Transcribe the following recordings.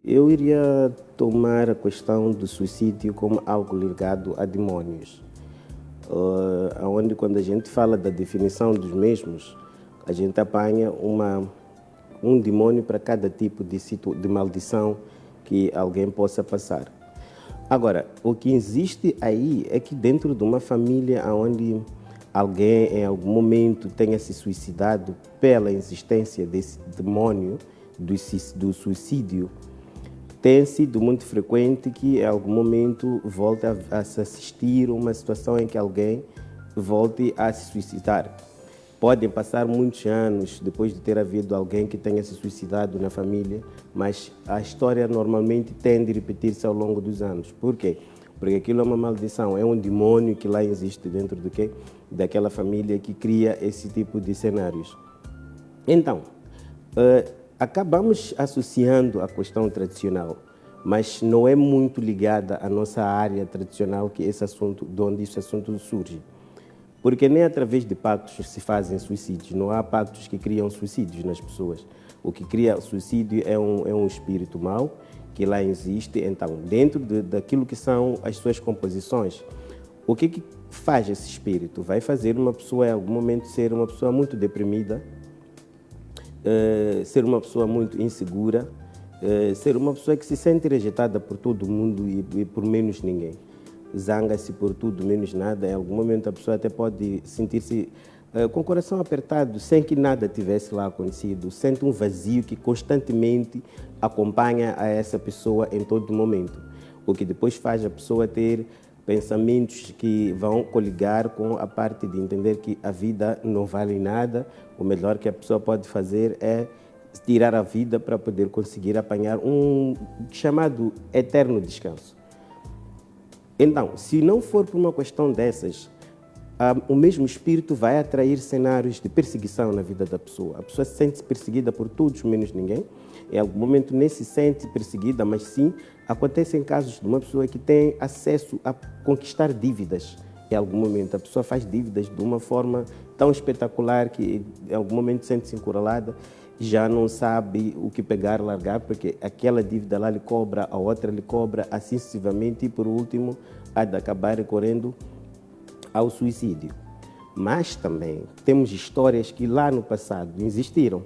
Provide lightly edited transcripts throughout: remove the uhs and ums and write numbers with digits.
Eu iria tomar a questão do suicídio como algo ligado a demónios. Onde quando a gente fala da definição dos mesmos, a gente apanha um demônio para cada tipo de maldição que alguém possa passar. Agora, o que existe aí é que dentro de uma família onde alguém em algum momento tenha se suicidado pela existência desse demônio do suicídio, tem sido muito frequente que em algum momento volte a se assistir a uma situação em que alguém volte a se suicidar. Podem passar muitos anos depois de ter havido alguém que tenha se suicidado na família, mas a história normalmente tende a repetir-se ao longo dos anos. Por quê? Porque aquilo é uma maldição, é um demônio que lá existe dentro do quê? Daquela família que cria esse tipo de cenários. Então, acabamos associando a questão tradicional, mas não é muito ligada à nossa área tradicional, que é esse assunto, de onde esse assunto surge. Porque nem através de pactos se fazem suicídios, não há pactos que criam suicídios nas pessoas. O que cria suicídio é um espírito mau que lá existe. Então, dentro daquilo que são as suas composições, o que faz esse espírito? Vai fazer uma pessoa, em algum momento, ser uma pessoa muito deprimida, ser uma pessoa muito insegura, ser uma pessoa que se sente rejeitada por todo mundo e por menos ninguém. Zanga-se por tudo, menos nada. Em algum momento a pessoa até pode sentir-se com o coração apertado, sem que nada tivesse lá acontecido. Sente um vazio que constantemente acompanha a essa pessoa em todo momento. O que depois faz a pessoa ter pensamentos que vão coligar com a parte de entender que a vida não vale nada. O melhor que a pessoa pode fazer é tirar a vida para poder conseguir apanhar um chamado eterno descanso. Então, se não for por uma questão dessas, o mesmo espírito vai atrair cenários de perseguição na vida da pessoa. A pessoa se sente perseguida por todos, menos ninguém. Em algum momento nem se sente perseguida, mas sim acontecem casos de uma pessoa que tem acesso a conquistar dívidas. Em algum momento a pessoa faz dívidas de uma forma tão espetacular que em algum momento sente-se encurralada, já não sabe o que pegar, largar, porque aquela dívida lá lhe cobra, a outra lhe cobra, assim sucessivamente, e por último há de acabar recorrendo ao suicídio. Mas também temos histórias que lá no passado existiram,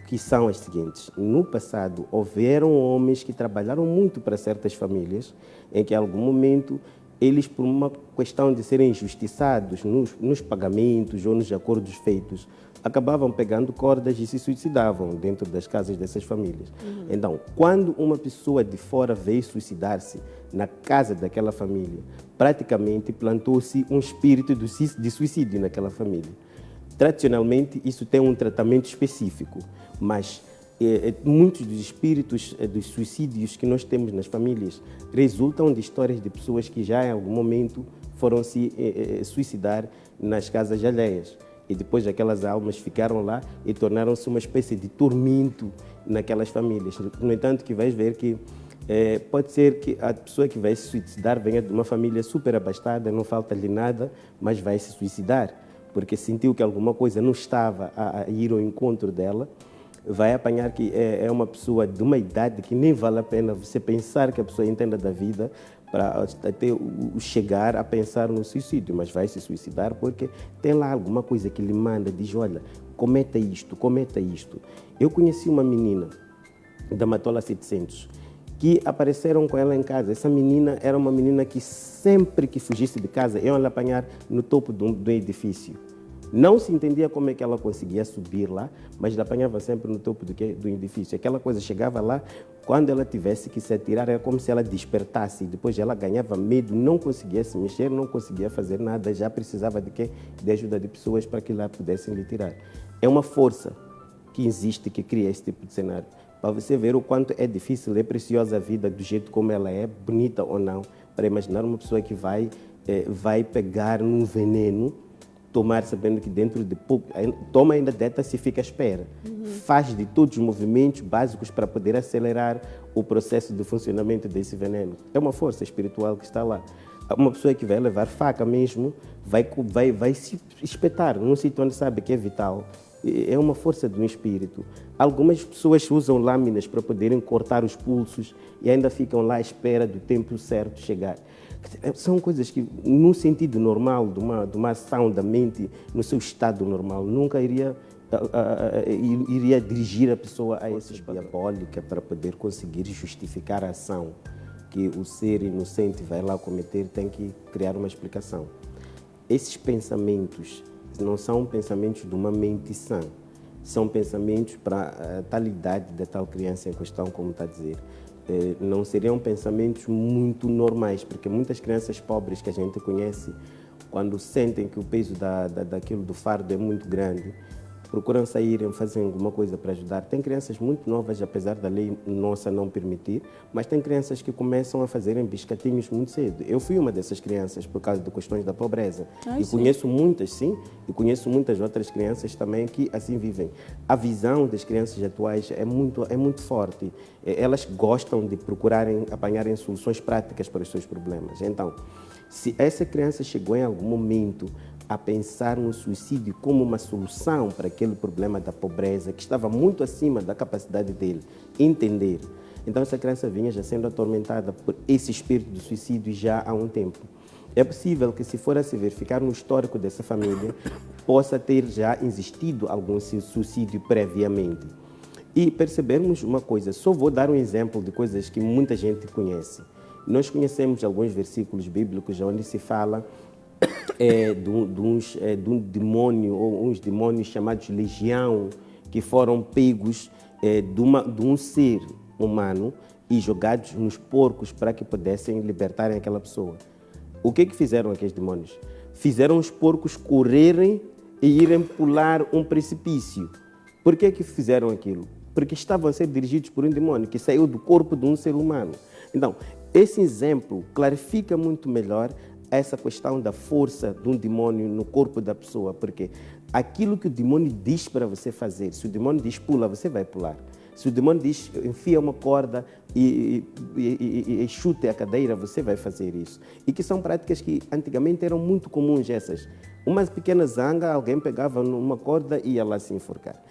que são as seguintes. No passado houveram homens que trabalharam muito para certas famílias, em que em algum momento eles, por uma questão de serem injustiçados nos pagamentos ou nos acordos feitos, acabavam pegando cordas e se suicidavam dentro das casas dessas famílias. Então, quando uma pessoa de fora veio suicidar-se na casa daquela família, praticamente plantou-se um espírito de suicídio naquela família. Tradicionalmente, isso tem um tratamento específico, mas muitos dos espíritos dos suicídios que nós temos nas famílias resultam de histórias de pessoas que já em algum momento foram se suicidar nas casas alheias. E depois aquelas almas ficaram lá e tornaram-se uma espécie de tormento naquelas famílias. No entanto, que vais ver que pode ser que a pessoa que vai se suicidar venha de uma família super abastada, não falta-lhe nada, mas vai se suicidar, porque sentiu que alguma coisa não estava a ir ao encontro dela. Vai apanhar que é uma pessoa de uma idade que nem vale a pena você pensar que a pessoa entenda da vida para até chegar a pensar no suicídio, mas vai se suicidar porque tem lá alguma coisa que lhe manda, diz, olha, cometa isto, cometa isto. Eu conheci uma menina da Matola 700 que apareceram com ela em casa. Essa menina era uma menina que sempre que fugisse de casa iam lhe apanhar no topo do edifício. Não se entendia como é que ela conseguia subir lá, mas ela apanhava sempre no topo do edifício. Aquela coisa chegava lá, quando ela tivesse que se atirar, era como se ela despertasse. Depois ela ganhava medo, não conseguia se mexer, não conseguia fazer nada, já precisava de quê? De ajuda de pessoas para que lá pudessem lhe tirar. É uma força que existe, que cria esse tipo de cenário. Para você ver o quanto é difícil, é preciosa a vida do jeito como ela é, bonita ou não, para imaginar uma pessoa que vai pegar num veneno, tomar sabendo que dentro de pouco, toma ainda deta-se e fica à espera. Faz de todos os movimentos básicos para poder acelerar o processo de funcionamento desse veneno. É uma força espiritual que está lá. Uma pessoa que vai levar faca mesmo, vai se espetar num sítio onde sabe que é vital, é uma força do espírito. Algumas pessoas usam lâminas para poderem cortar os pulsos e ainda ficam lá à espera do tempo certo chegar. São coisas que, no sentido normal de uma ação da mente, no seu estado normal, nunca iria dirigir a pessoa a essa diabólica para poder conseguir justificar a ação que o ser inocente vai lá cometer. Tem que criar uma explicação. Esses pensamentos não são pensamentos de uma mente sã, são pensamentos para a tal idade da tal criança em questão, como está a dizer. Não seriam pensamentos muito normais, porque muitas crianças pobres que a gente conhece, quando sentem que o peso daquilo do fardo é muito grande, procuram sair e fazer alguma coisa para ajudar. Tem crianças muito novas, apesar da lei nossa não permitir, mas tem crianças que começam a fazerem biscatinhos muito cedo. Eu fui uma dessas crianças por causa de questões da pobreza. E conheço muitas, sim, e conheço muitas outras crianças também que assim vivem. A visão das crianças atuais é muito forte. Elas gostam de apanharem soluções práticas para os seus problemas. Então, se essa criança chegou em algum momento a pensar no suicídio como uma solução para aquele problema da pobreza, que estava muito acima da capacidade dele entender. Então, essa criança vinha já sendo atormentada por esse espírito do suicídio já há um tempo. É possível que, se for a se verificar no histórico dessa família, possa ter já existido algum suicídio previamente. E percebermos uma coisa, só vou dar um exemplo de coisas que muita gente conhece. Nós conhecemos alguns versículos bíblicos onde se fala de um demônio, ou uns demônios chamados legião, que foram pegos de um ser humano e jogados nos porcos para que pudessem libertarem aquela pessoa. O que fizeram aqueles demônios? Fizeram os porcos correrem e irem pular um precipício. Por que fizeram aquilo? Porque estavam a ser dirigidos por um demônio que saiu do corpo de um ser humano. Então, esse exemplo clarifica muito melhor essa questão da força de um demônio no corpo da pessoa, porque aquilo que o demônio diz para você fazer, se o demônio diz pula, você vai pular. Se o demônio diz enfia uma corda e chute a cadeira, você vai fazer isso. E que são práticas que antigamente eram muito comuns essas. Uma pequena zanga, alguém pegava numa corda e ia lá se enforcar.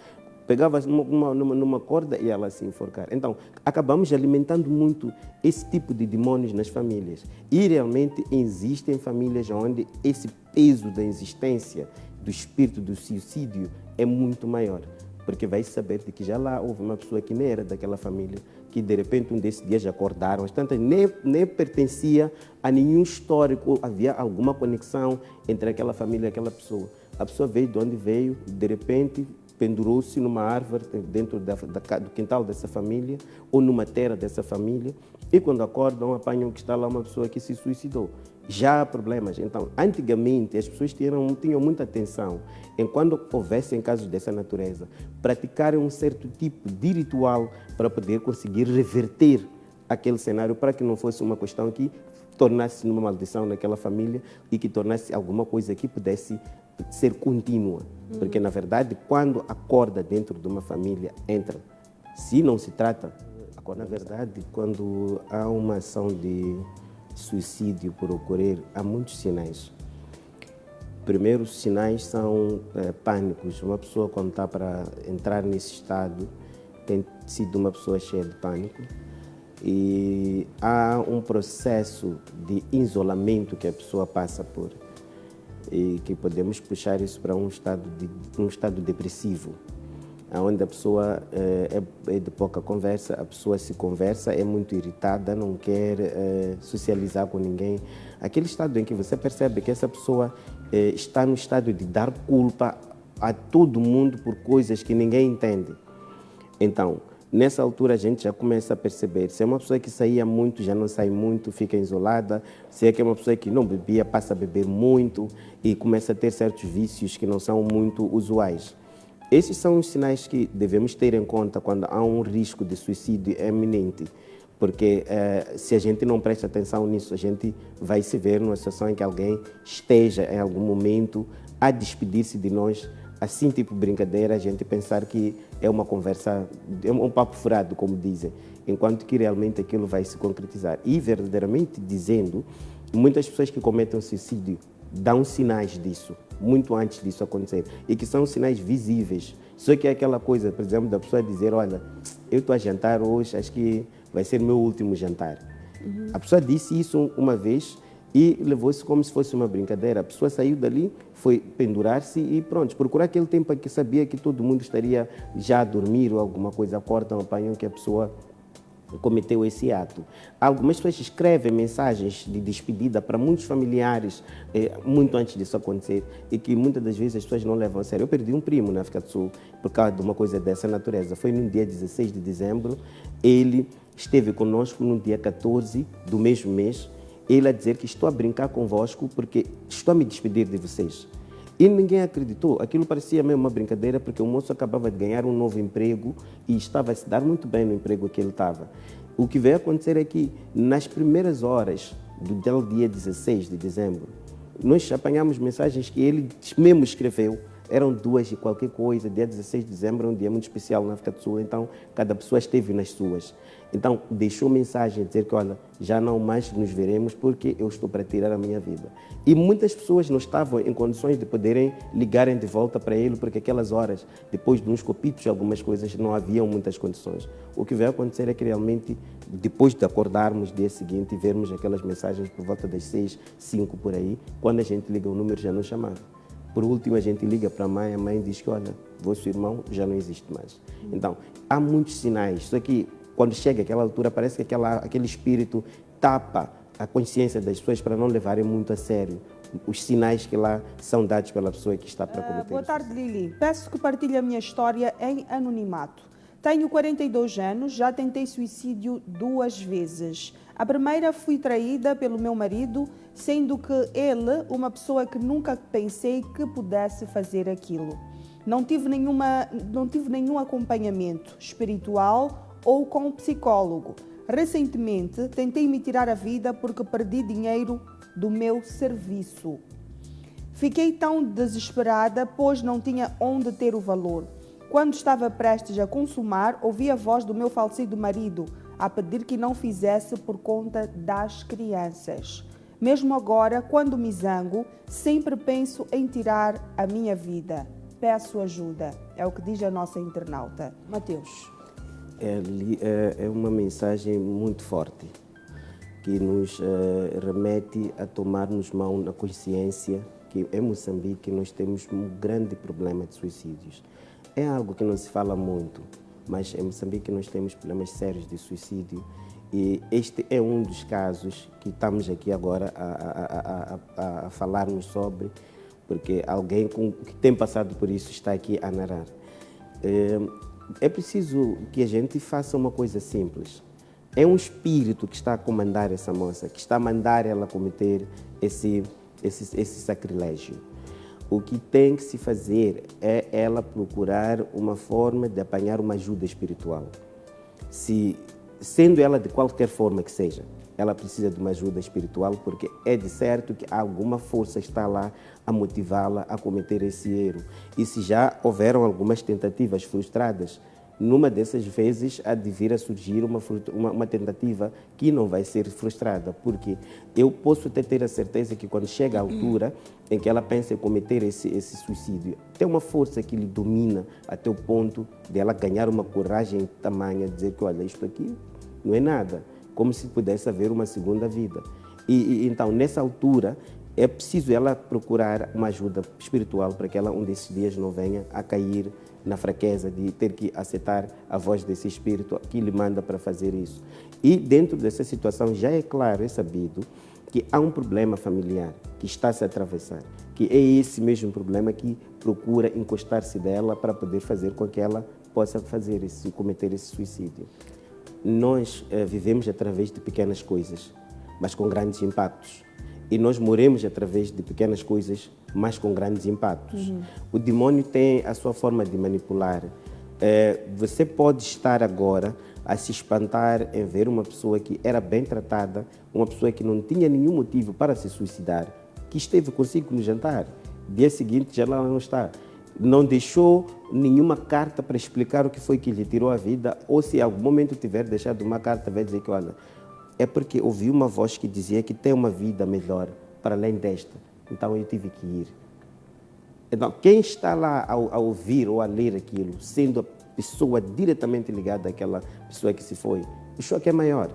Pegava numa corda e ela se enforcar. Então, acabamos alimentando muito esse tipo de demônios nas famílias. E realmente existem famílias onde esse peso da existência do espírito do suicídio é muito maior. Porque vai saber de que já lá houve uma pessoa que nem era daquela família, que de repente um desses dias acordaram, as tantas nem pertencia a nenhum histórico, havia alguma conexão entre aquela família e aquela pessoa. A pessoa veio de onde veio, de repente pendurou-se numa árvore dentro do quintal dessa família ou numa terra dessa família, e quando acordam apanham que está lá uma pessoa que se suicidou. Já há problemas. Então, antigamente as pessoas tinham muita atenção em, quando houvessem casos dessa natureza, praticarem um certo tipo de ritual para poder conseguir reverter aquele cenário, para que não fosse uma questão que tornasse uma maldição naquela família e que tornasse alguma coisa que pudesse ser contínua. Porque, na verdade, quando acorda dentro de uma família, entra. Se não se trata, na verdade, quando há uma ação de suicídio por ocorrer, há muitos sinais. Primeiros sinais são pânicos. Uma pessoa, quando está para entrar nesse estado, tem sido uma pessoa cheia de pânico. E há um processo de isolamento que a pessoa passa por, e que podemos puxar isso para um estado depressivo, onde a pessoa é de pouca conversa, a pessoa se conversa, é muito irritada, não quer socializar com ninguém. Aquele estado em que você percebe que essa pessoa está no estado de dar culpa a todo mundo por coisas que ninguém entende. Então, nessa altura a gente já começa a perceber se é uma pessoa que saía muito, já não sai muito, fica isolada, se é que é uma pessoa que não bebia, passa a beber muito e começa a ter certos vícios que não são muito usuais. Esses são os sinais que devemos ter em conta quando há um risco de suicídio eminente, porque se a gente não presta atenção nisso, a gente vai se ver numa situação em que alguém esteja em algum momento a despedir-se de nós, assim, tipo brincadeira, a gente pensar que é uma conversa, é um papo furado, como dizem, enquanto que realmente aquilo vai se concretizar. E, verdadeiramente dizendo, muitas pessoas que cometem suicídio dão sinais disso, muito antes disso acontecer, e que são sinais visíveis. Só que é aquela coisa, por exemplo, da pessoa dizer, olha, eu estou a jantar hoje, acho que vai ser meu último jantar. A pessoa disse isso uma vez e levou-se como se fosse uma brincadeira. A pessoa saiu dali, foi pendurar-se e pronto, procurar aquele tempo em que sabia que todo mundo estaria já a dormir ou alguma coisa, acordam, apanham que a pessoa cometeu esse ato. Algumas pessoas escrevem mensagens de despedida para muitos familiares muito antes disso acontecer e que muitas das vezes as pessoas não levam a sério. Eu perdi um primo na África do Sul por causa de uma coisa dessa natureza. Foi no dia 16 de dezembro, ele esteve conosco no dia 14 do mesmo mês, ele a dizer que estou a brincar convosco porque estou a me despedir de vocês. E ninguém acreditou. Aquilo parecia mesmo uma brincadeira, porque o moço acabava de ganhar um novo emprego e estava a se dar muito bem no emprego que ele estava. O que veio acontecer é que, nas primeiras horas do dia 16 de dezembro, nós apanhamos mensagens que ele mesmo escreveu. Eram 2 e qualquer coisa. Dia 16 de dezembro é um dia muito especial na África do Sul, então cada pessoa esteve nas suas. Então deixou mensagem a dizer que, olha, já não mais nos veremos porque eu estou para tirar a minha vida. E muitas pessoas não estavam em condições de poderem ligarem de volta para ele, porque aquelas horas, depois de uns copitos e algumas coisas, não haviam muitas condições. O que veio acontecer é que realmente, depois de acordarmos dia seguinte e vermos aquelas mensagens por volta das 6, 5 por aí, quando a gente liga o número já não chamava. Por último, a gente liga para a mãe diz que, olha, vosso irmão já não existe mais. Então, há muitos sinais. Só que, quando chega aquela altura, parece que aquele espírito tapa a consciência das pessoas para não levarem muito a sério os sinais que lá são dados pela pessoa que está para cometer. Boa tarde, Lili. Peço que partilhe a minha história em anonimato. Tenho 42 anos, já tentei suicídio 2 vezes. A primeira fui traída pelo meu marido, sendo que ele, uma pessoa que nunca pensei que pudesse fazer aquilo. Não tive nenhum acompanhamento espiritual ou com um psicólogo. Recentemente, tentei me tirar a vida porque perdi dinheiro do meu serviço. Fiquei tão desesperada, pois não tinha onde ter o valor. Quando estava prestes a consumar, ouvi a voz do meu falecido marido a pedir que não fizesse por conta das crianças. Mesmo agora, quando me zango, sempre penso em tirar a minha vida. Peço ajuda. É o que diz a nossa internauta. Mateus. É uma mensagem muito forte que nos remete a tomarmos mão na consciência que em Moçambique nós temos um grande problema de suicídios. É algo que não se fala muito, mas em Moçambique nós temos problemas sérios de suicídio e este é um dos casos que estamos aqui agora a falarmos sobre, porque alguém que tem passado por isso está aqui a narrar. É preciso que a gente faça uma coisa simples. É um espírito que está a comandar essa moça, que está a mandar ela cometer esse sacrilégio. O que tem que se fazer é ela procurar uma forma de apanhar uma ajuda espiritual. Sendo ela de qualquer forma que seja, ela precisa de uma ajuda espiritual, porque é de certo que alguma força está lá a motivá-la a cometer esse erro. E se já houveram algumas tentativas frustradas, numa dessas vezes há de vir a surgir uma tentativa que não vai ser frustrada, porque eu posso até ter a certeza que quando chega a altura em que ela pensa em cometer esse suicídio, tem uma força que lhe domina até o ponto de ela ganhar uma coragem tamanha, dizer que, olha, isto aqui não é nada, como se pudesse haver uma segunda vida. Então, nessa altura, é preciso ela procurar uma ajuda espiritual para que ela, um desses dias, não venha a cair na fraqueza de ter que aceitar a voz desse espírito que lhe manda para fazer isso. E dentro dessa situação já é claro, é sabido, que há um problema familiar que está a se atravessar, que é esse mesmo problema que procura encostar-se dela para poder fazer com que ela possa cometer esse suicídio. Nós vivemos através de pequenas coisas, mas com grandes impactos. E nós morremos através de pequenas coisas, mas com grandes impactos. O demônio tem a sua forma de manipular. Você pode estar agora a se espantar em ver uma pessoa que era bem tratada, uma pessoa que não tinha nenhum motivo para se suicidar, que esteve consigo no jantar. Dia seguinte já lá não está. Não deixou nenhuma carta para explicar o que foi que lhe tirou a vida, ou se em algum momento tiver deixado uma carta, vai dizer que, olha, é porque ouvi uma voz que dizia que tem uma vida melhor para além desta. então eu tive que ir. Então, quem está lá a ouvir ou a ler aquilo, sendo a pessoa diretamente ligada àquela pessoa que se foi, o choque é maior.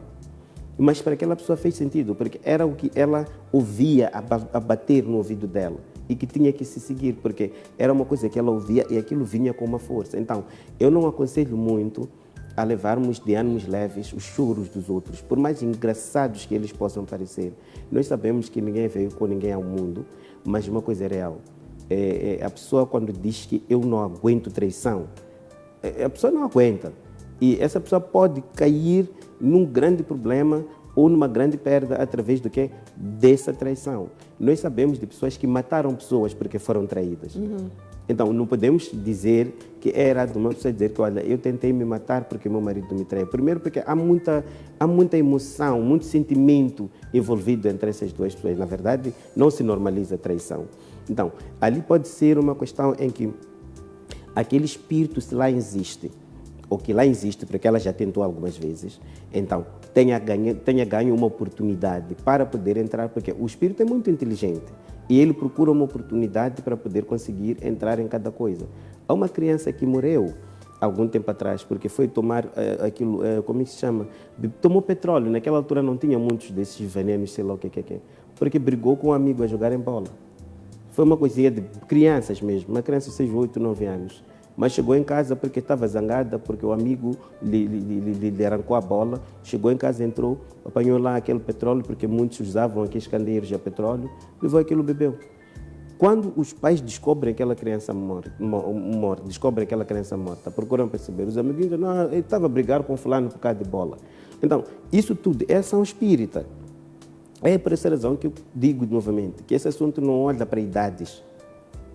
Mas para aquela pessoa fez sentido, porque era o que ela ouvia a bater no ouvido dela e que tinha que se seguir, porque era uma coisa que ela ouvia e aquilo vinha com uma força. Então, eu não aconselho muito a levarmos de ânimos leves os choros dos outros, por mais engraçados que eles possam parecer. Nós sabemos que ninguém veio com ninguém ao mundo, mas uma coisa é real. A pessoa, quando diz que eu não aguento traição, a pessoa não aguenta. E essa pessoa pode cair num grande problema ou numa grande perda através do quê? Dessa traição. Nós sabemos de pessoas que mataram pessoas porque foram traídas. Então, não podemos dizer que é errado uma pessoa dizer que, olha, eu tentei me matar porque meu marido me traiu. Primeiro porque há muita emoção, muito sentimento envolvido entre essas duas pessoas. Na verdade, não se normaliza a traição. Então, ali pode ser uma questão em que aquele espírito, se lá existe, ou que lá existe, porque ela já tentou algumas vezes, então tenha ganho uma oportunidade para poder entrar, porque o espírito é muito inteligente e ele procura uma oportunidade para poder conseguir entrar em cada coisa. Há uma criança que morreu algum tempo atrás, porque foi tomar aquilo, como é que se chama? Tomou petróleo, naquela altura não tinha muitos desses venenos, sei lá o que é, porque brigou com um amigo a jogar em bola. Foi uma coisinha de crianças mesmo, uma criança de 6, 8, 9 anos. Mas chegou em casa porque estava zangada, porque o amigo lhe arrancou a bola. Chegou em casa, entrou, apanhou lá aquele petróleo, porque muitos usavam aqueles candeeiros a petróleo, levou aquilo, bebeu. Quando os pais descobrem aquela criança morta, procuram perceber, os amiguinhos dizem, não, ele estava a brigar com fulano por causa de bola. Então, isso tudo é ação espírita. É por essa razão que eu digo novamente, que esse assunto não olha para idades,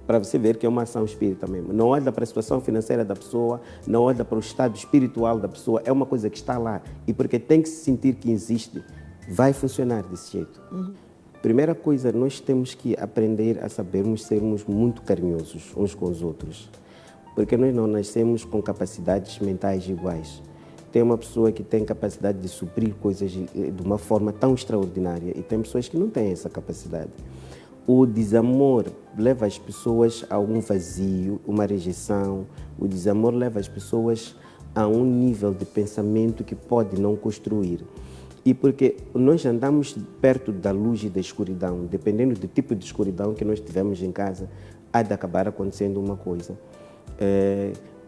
para você ver que é uma ação espírita mesmo. Não olha para a situação financeira da pessoa, não olha para o estado espiritual da pessoa, é uma coisa que está lá. E porque tem que se sentir que existe, vai funcionar desse jeito. Primeira coisa, nós temos que aprender a sabermos sermos muito carinhosos uns com os outros. Porque nós não nascemos com capacidades mentais iguais. Tem uma pessoa que tem capacidade de suprir coisas de uma forma tão extraordinária e tem pessoas que não têm essa capacidade. O desamor leva as pessoas a um vazio, uma rejeição. O desamor leva as pessoas a um nível de pensamento que pode não construir. E porque nós andamos perto da luz e da escuridão, dependendo do tipo de escuridão que nós tivemos em casa, há de acabar acontecendo uma coisa.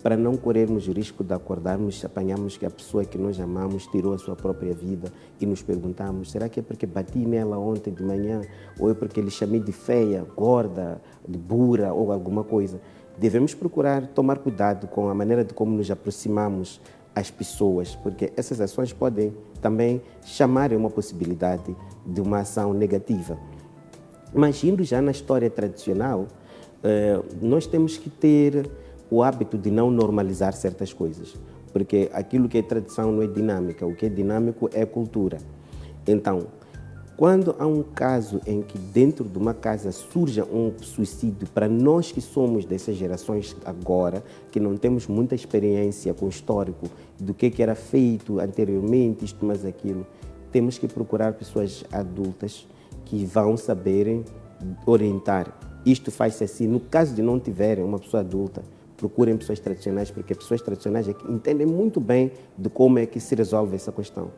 Para não corrermos o risco de acordarmos, apanharmos que a pessoa que nós amamos tirou a sua própria vida e nos perguntamos, será que é porque bati nela ontem de manhã ou é porque lhe chamei de feia, gorda, de burra ou alguma coisa? Devemos procurar tomar cuidado com a maneira de como nos aproximamos às pessoas, porque essas ações podem também chamar uma possibilidade de uma ação negativa. Mas indo já na história tradicional, nós temos que ter o hábito de não normalizar certas coisas, porque aquilo que é tradição não é dinâmica, o que é dinâmico é cultura. Então, quando há um caso em que dentro de uma casa surja um suicídio, para nós que somos dessas gerações agora, que não temos muita experiência com o histórico do que era feito anteriormente, isto mas aquilo, temos que procurar pessoas adultas que vão saberem orientar. Isto faz-se assim, no caso de não tiverem uma pessoa adulta, procurem pessoas tradicionais, porque pessoas tradicionais é que entendem muito bem de como é que se resolve essa questão.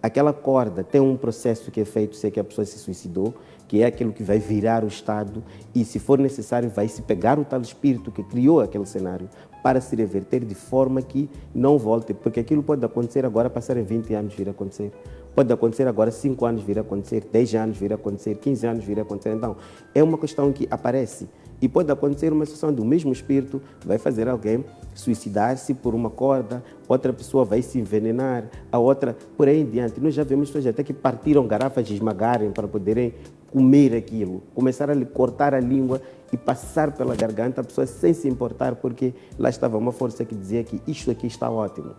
Aquela corda tem um processo que é feito se é que a pessoa se suicidou, que é aquilo que vai virar o estado e, se for necessário, vai se pegar o tal espírito que criou aquele cenário para se reverter de forma que não volte, porque aquilo pode acontecer agora, passarem 20 anos vir a acontecer. Pode acontecer agora 5 anos vir a acontecer, 10 anos vir a acontecer, 15 anos vir a acontecer. Então, é uma questão que aparece. E pode acontecer uma situação do mesmo espírito, vai fazer alguém suicidar-se por uma corda, outra pessoa vai se envenenar, a outra, por aí em diante. Nós já vemos pessoas até que partiram garrafas de esmagarem para poderem comer aquilo, começaram a lhe cortar a língua e passar pela garganta, a pessoa sem se importar, porque lá estava uma força que dizia que isto aqui está ótimo.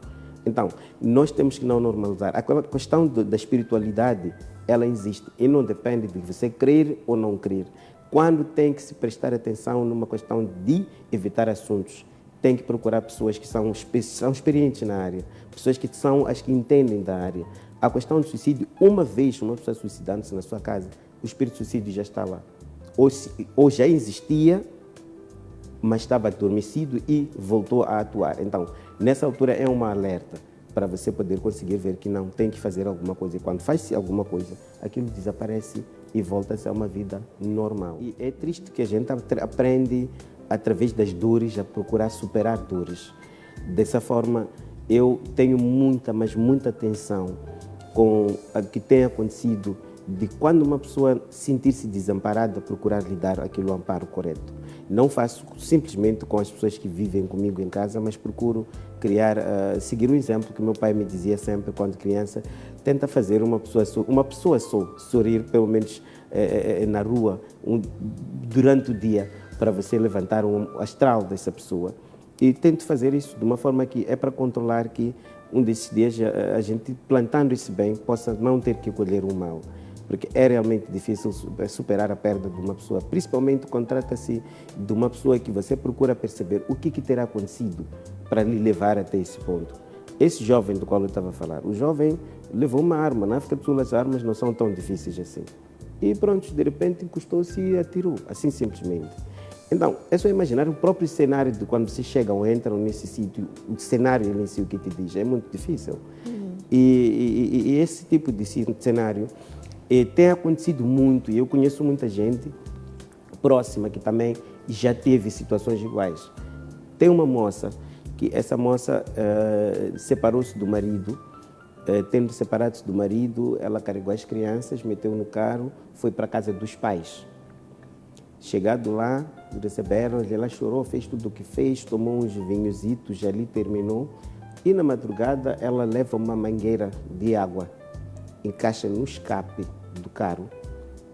Então, nós temos que não normalizar. A questão da espiritualidade, ela existe e não depende de você crer ou não crer. Quando tem que se prestar atenção numa questão de evitar assuntos, tem que procurar pessoas que são experientes na área, pessoas que são as que entendem da área. A questão do suicídio, uma vez uma pessoa suicidando-se na sua casa, o espírito de suicídio já está lá. ou já existia, mas estava adormecido e voltou a atuar. Então, nessa altura é uma alerta para você poder conseguir ver que não tem que fazer alguma coisa. E quando faz-se alguma coisa, aquilo desaparece e volta-se a uma vida normal. E é triste que a gente aprende, através das dores, a procurar superar dores. Dessa forma, eu tenho muita, mas muita atenção com o que tem acontecido, de quando uma pessoa sentir-se desamparada, procurar lhe dar aquele amparo correto. Não faço simplesmente com as pessoas que vivem comigo em casa, mas procuro criar, seguir um exemplo que meu pai me dizia sempre quando criança: tenta fazer uma pessoa só sorrir, pelo menos na rua, durante o dia, para você levantar o astral dessa pessoa. E tento fazer isso de uma forma que é para controlar que um desses dias a gente, plantando isso bem, possa não ter que colher o mal. Porque é realmente difícil superar a perda de uma pessoa, principalmente quando trata-se de uma pessoa que você procura perceber o que terá acontecido para lhe levar até esse ponto. Esse jovem do qual eu estava a falar, o jovem levou uma arma. Na África do Sul as armas não são tão difíceis assim. E pronto, de repente encostou-se e atirou, assim simplesmente. Então, é só imaginar o próprio cenário de quando você chega ou entram nesse sítio, o cenário em si, o que te diz, é muito difícil. E esse tipo de cenário tem acontecido muito, e eu conheço muita gente próxima que também já teve situações iguais. Tem uma moça, que essa moça separou-se do marido, tendo separado-se do marido, ela carregou as crianças, meteu no carro, foi para a casa dos pais. Chegado lá, receberam, ela chorou, fez tudo o que fez, tomou uns vinhositos, ali terminou, e na madrugada ela leva uma mangueira de água, encaixa no escape do carro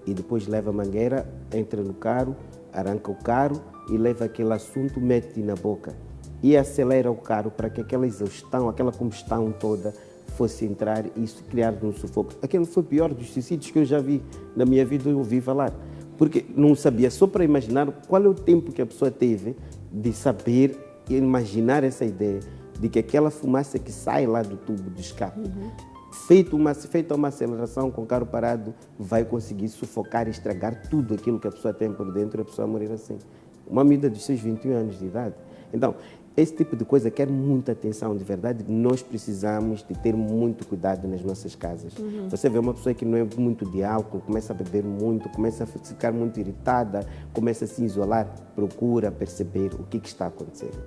e depois leva a mangueira, entra no carro, arranca o carro e leva aquele assunto, mete na boca e acelera o carro para que aquela exaustão, aquela combustão toda fosse entrar e isso criar um sufoco. Aquele foi o pior dos suicídios que eu já vi na minha vida, eu ouvi falar. Porque não sabia, só para imaginar qual é o tempo que a pessoa teve de saber e imaginar essa ideia de que aquela fumaça que sai lá do tubo de escape, feita uma aceleração com o carro parado, vai conseguir sufocar e estragar tudo aquilo que a pessoa tem por dentro e a pessoa morrer assim. Uma medida dos seus 21 anos de idade. Então, esse tipo de coisa quer muita atenção, de verdade. Nós precisamos de ter muito cuidado nas nossas casas. Você vê uma pessoa que não é muito de álcool, começa a beber muito, começa a ficar muito irritada, começa a se isolar, procura perceber o que está acontecendo.